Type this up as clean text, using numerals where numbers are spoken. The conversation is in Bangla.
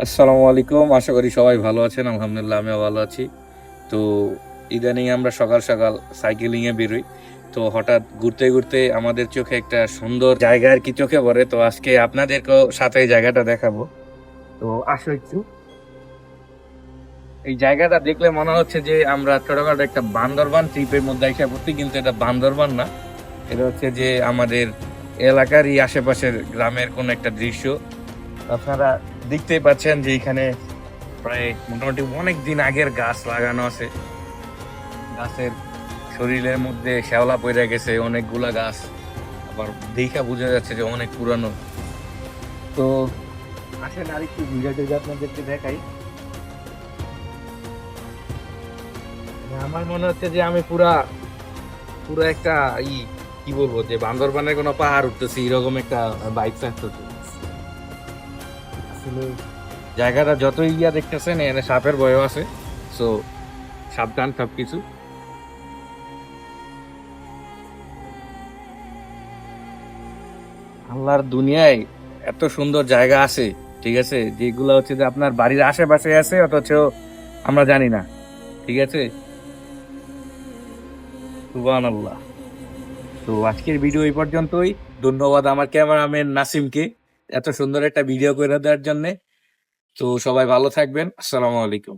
আসসালামু আলাইকুম। আশা করি সবাই ভালো আছেন। আলহামদুলিল্লাহ আমিও ভালো আছি। তো ইদানিং আমরা সকাল সকাল সাইকেলিং এ বেরোই। তো হঠাৎ ঘুরতে ঘুরতে আমাদের চোখে একটা সুন্দর জায়গা আর কি চোখে পড়ে। তো আজকে আপনাদেরকেও সাথে এই জায়গাটা দেখাবো। তো আসো একটু। এই জায়গাটা দেখলে মনে হচ্ছে যে আমরা ছোটখাটো একটা বান্দরবান ট্রিপের মধ্যে এসে পড়ছি, কিন্তু এটা বান্দরবান না। এটা হচ্ছে যে আমাদের এলাকারই আশেপাশের গ্রামের কোন একটা দৃশ্য। আপনারা দেখতেই পাচ্ছেন যে এখানে প্রায় মোটামুটি অনেক দিন আগের গাছ লাগানো আছে। গাছের শরীরের মধ্যে শ্যাওলা পড়ে গেছে অনেকগুলা গাছ, আবার দেখা বোঝা যাচ্ছে যে অনেক পুরানো। তো আসেন আর একটু ঘুরে টুরে আপনাদেরকে দেখাই। আমার মনে হচ্ছে যে আমি পুরা পুরো একটা ই কি বলবো, যে বান্দরবানের কোনো পাহাড় উঠতেছি এরকম একটা বাইক চালাতেছি। আসলে জায়গাটা যতই ইয়া দেখতেছেন এখানে সাপের ভয়ও আছে। সো সাবধান সবকিছু। আল্লাহর দুনিয়ায় এত সুন্দর জায়গা আছে, ঠিক আছে, যেগুলো হচ্ছে যে আপনার বাড়ির আশেপাশে আছে অথচ আমরা জানি না, ঠিক আছে। সুবহানাল্লাহ। তো আজকের ভিডিও এই পর্যন্তই। ধন্যবাদ আমার ক্যামেরাম্যান নাসিমকে এত সুন্দর একটা ভিডিও করে দেওয়ার জন্য। তো সবাই ভালো থাকবেন। আসসালামু আলাইকুম।